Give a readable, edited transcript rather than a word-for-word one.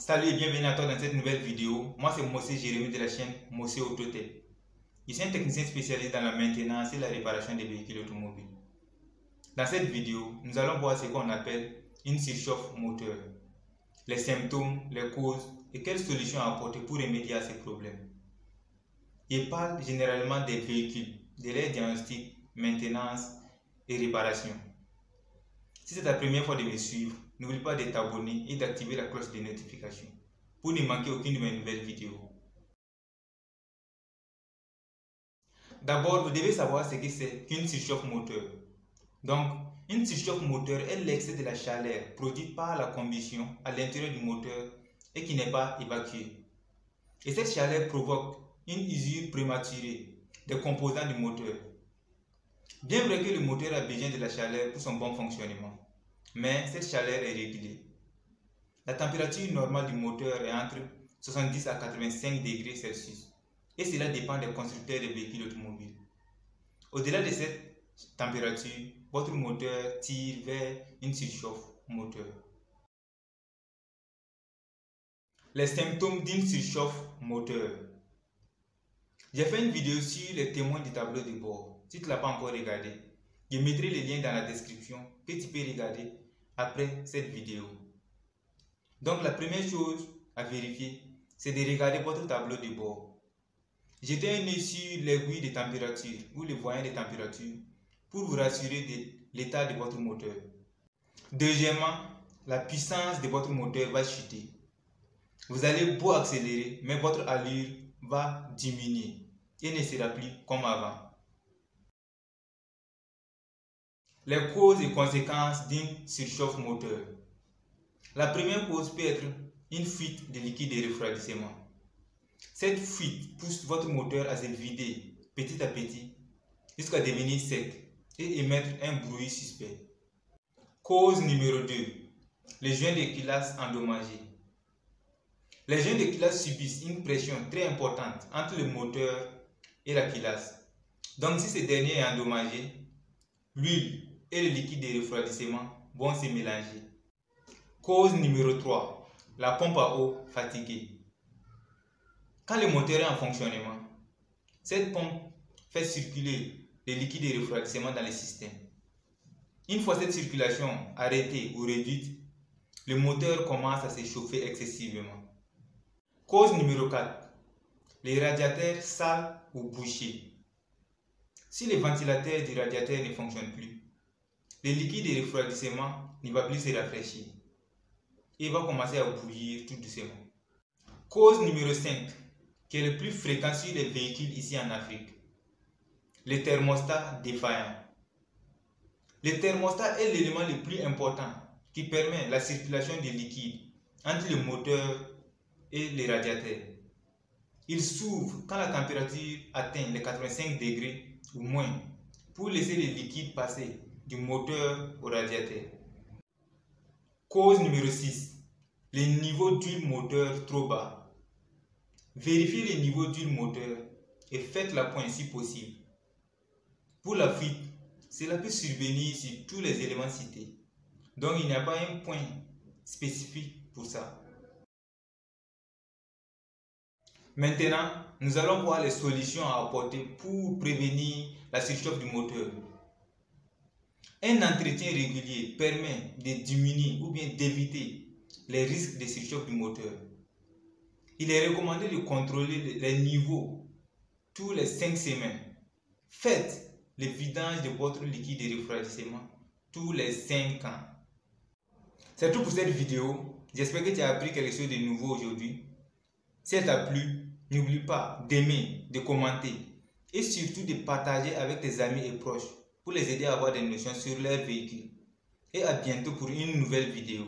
Salut et bienvenue à toi dans cette nouvelle vidéo. Moi c'est Mossé Jérémy de la chaîne Mossé Autotech. Je suis un technicien spécialisé dans la maintenance et la réparation des véhicules automobiles. Dans cette vidéo, nous allons voir ce qu'on appelle une surchauffe moteur, les symptômes, les causes et quelles solutions apporter pour remédier à ces problèmes. Je parle généralement des véhicules, de leur diagnostic, maintenance et réparation. Si c'est ta première fois de me suivre, n'oublie pas de t'abonner et d'activer la cloche de notification pour ne manquer aucune de mes nouvelles vidéos. D'abord, vous devez savoir ce que c'est qu'une surchauffe moteur. Donc, une surchauffe moteur est l'excès de la chaleur produite par la combustion à l'intérieur du moteur et qui n'est pas évacuée. Et cette chaleur provoque une usure prématurée des composants du moteur. Bien vrai que le moteur a besoin de la chaleur pour son bon fonctionnement, mais cette chaleur est régulée. La température normale du moteur est entre 70 à 85 degrés Celsius et cela dépend des constructeurs de véhicules automobiles. Au-delà de cette température, votre moteur tire vers une surchauffe moteur. Les symptômes d'une surchauffe moteur. J'ai fait une vidéo sur les témoins du tableau de bord. Si tu ne l'as pas encore regardé, je mettrai le lien dans la description que tu peux regarder après cette vidéo. Donc la première chose à vérifier, c'est de regarder votre tableau de bord. Jetez un œil sur l'aiguille de température ou le voyant de température pour vous rassurer de l'état de votre moteur. Deuxièmement, la puissance de votre moteur va chuter. Vous allez beau accélérer, mais votre allure va diminuer et ne sera plus comme avant. Les causes et conséquences d'une surchauffe moteur. La première cause peut être une fuite de liquide de refroidissement. Cette fuite pousse votre moteur à se vider petit à petit jusqu'à devenir sec et émettre un bruit suspect. Cause numéro 2. Les joints de culasse endommagés. Les joints de culasse subissent une pression très importante entre le moteur et la culasse. Donc si ce dernier est endommagé, l'huile et le liquide de refroidissement vont se mélanger. Cause numéro 3. La pompe à eau fatiguée. Quand le moteur est en fonctionnement, cette pompe fait circuler le liquide de refroidissement dans le système. Une fois cette circulation arrêtée ou réduite, le moteur commence à se chauffer excessivement. Cause numéro 4. Les radiateurs sales ou bouchés. Si le ventilateur du radiateur ne fonctionne plus, le liquide de refroidissement ne va plus se rafraîchir et va commencer à bouillir tout doucement. Cause numéro 5, qui est le plus fréquent sur les véhicules ici en Afrique, le thermostat défaillant. Le thermostat est l'élément le plus important qui permet la circulation des liquides entre le moteur et les radiateurs. Il s'ouvre quand la température atteint les 85 degrés ou moins pour laisser les liquides passer du moteur au radiateur. Cause numéro 6. Les niveaux d'huile moteur trop bas. Vérifiez les niveaux d'huile moteur et faites la pointe si possible. Pour la fuite, cela peut survenir sur tous les éléments cités. Donc il n'y a pas un point spécifique pour ça. Maintenant, nous allons voir les solutions à apporter pour prévenir la surchauffe du moteur. Un entretien régulier permet de diminuer ou bien d'éviter les risques de surchauffe du moteur. Il est recommandé de contrôler les niveaux tous les 5 semaines. Faites le vidange de votre liquide de refroidissement tous les 5 ans. C'est tout pour cette vidéo. J'espère que tu as appris quelque chose de nouveau aujourd'hui. Si elle t'a plu, n'oublie pas d'aimer, de commenter et surtout de partager avec tes amis et proches pour les aider à avoir des notions sur leur véhicule. Et à bientôt pour une nouvelle vidéo.